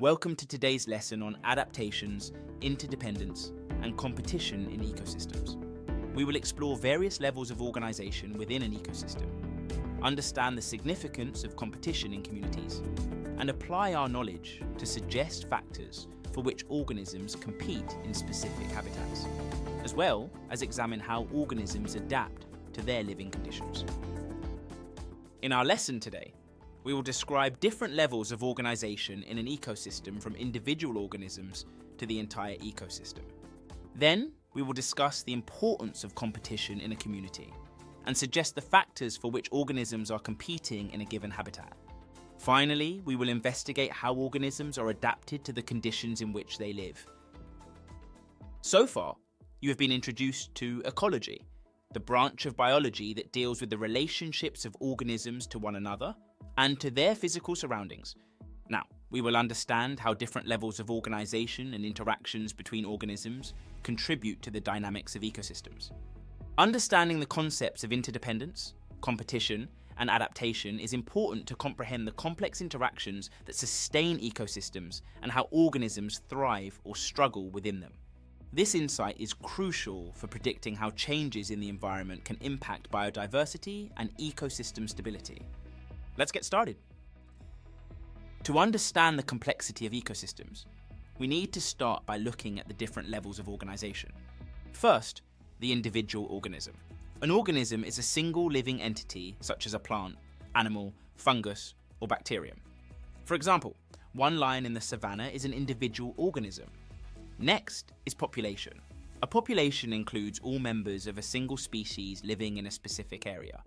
Welcome to today's lesson on adaptations, interdependence, and competition in ecosystems. We will explore various levels of organization within an ecosystem, understand the significance of competition in communities, and apply our knowledge to suggest factors for which organisms compete in specific habitats, as well as examine how organisms adapt to their living conditions. In our lesson today, we will describe different levels of organization in an ecosystem, from individual organisms to the entire ecosystem. Then, we will discuss the importance of competition in a community and suggest the factors for which organisms are competing in a given habitat. Finally, we will investigate how organisms are adapted to the conditions in which they live. So far, you have been introduced to ecology, the branch of biology that deals with the relationships of organisms to one another and to their physical surroundings. Now, we will understand how different levels of organization and interactions between organisms contribute to the dynamics of ecosystems. Understanding the concepts of interdependence, competition, and adaptation is important to comprehend the complex interactions that sustain ecosystems and how organisms thrive or struggle within them. This insight is crucial for predicting how changes in the environment can impact biodiversity and ecosystem stability. Let's get started. To understand the complexity of ecosystems, we need to start by looking at the different levels of organization. First, the individual organism. An organism is a single living entity such as a plant, animal, fungus, or bacterium. For example, one lion in the savannah is an individual organism. Next is population. A population includes all members of a single species living in a specific area.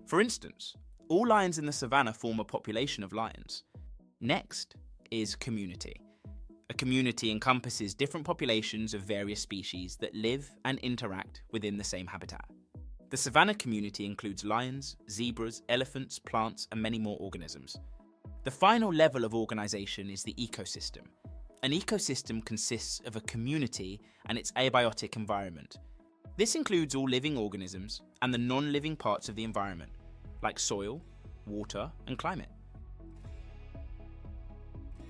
For instance, all lions in the savannah form a population of lions. Next is community. A community encompasses different populations of various species that live and interact within the same habitat. The savannah community includes lions, zebras, elephants, plants, and many more organisms. The final level of organization is the ecosystem. An ecosystem consists of a community and its abiotic environment. This includes all living organisms and the non-living parts of the environment, like soil, water, and climate.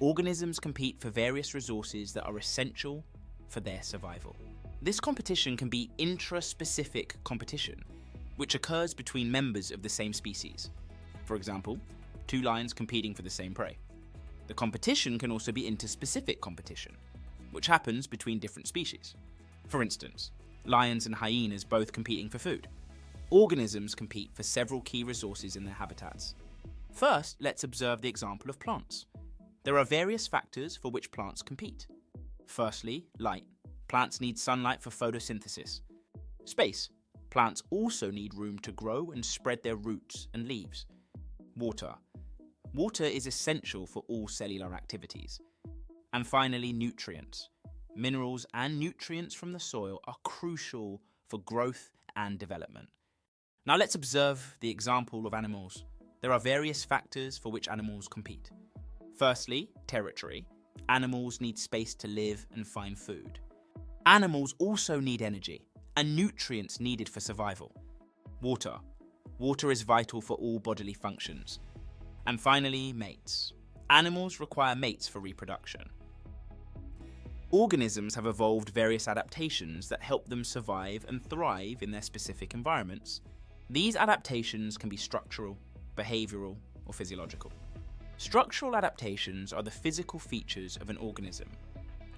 Organisms compete for various resources that are essential for their survival. This competition can be intraspecific competition, which occurs between members of the same species. For example, two lions competing for the same prey. The competition can also be interspecific competition, which happens between different species. For instance, lions and hyenas both competing for food. Organisms compete for several key resources in their habitats. First, let's observe the example of plants. There are various factors for which plants compete. Firstly, light. Plants need sunlight for photosynthesis. Space. Plants also need room to grow and spread their roots and leaves. Water. Water is essential for all cellular activities. And finally, nutrients. Minerals and nutrients from the soil are crucial for growth and development. Now let's observe the example of animals. There are various factors for which animals compete. Firstly, territory. Animals need space to live and find food. Animals also need energy and nutrients needed for survival. Water. Water is vital for all bodily functions. And finally, mates. Animals require mates for reproduction. Organisms have evolved various adaptations that help them survive and thrive in their specific environments. These adaptations can be structural, behavioral, or physiological. Structural adaptations are the physical features of an organism,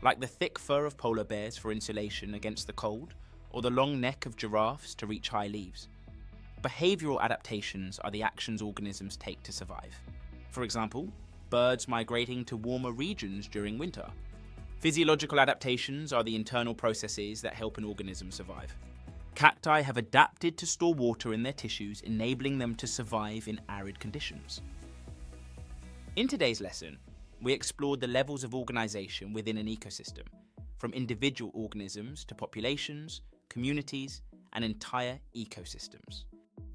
like the thick fur of polar bears for insulation against the cold, or the long neck of giraffes to reach high leaves. Behavioral adaptations are the actions organisms take to survive. For example, birds migrating to warmer regions during winter. Physiological adaptations are the internal processes that help an organism survive. Cacti have adapted to store water in their tissues, enabling them to survive in arid conditions. In today's lesson, we explored the levels of organization within an ecosystem, from individual organisms to populations, communities, and entire ecosystems.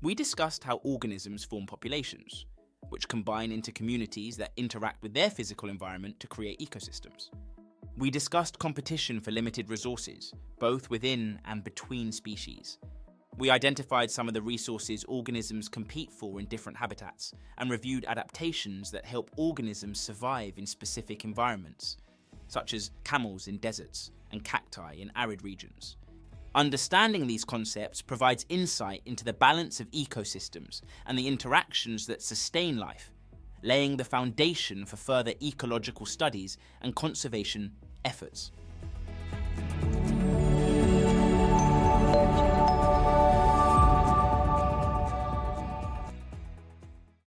We discussed how organisms form populations, which combine into communities that interact with their physical environment to create ecosystems. We discussed competition for limited resources, both within and between species. We identified some of the resources organisms compete for in different habitats and reviewed adaptations that help organisms survive in specific environments, such as camels in deserts and cacti in arid regions. Understanding these concepts provides insight into the balance of ecosystems and the interactions that sustain life, laying the foundation for further ecological studies and conservation efforts.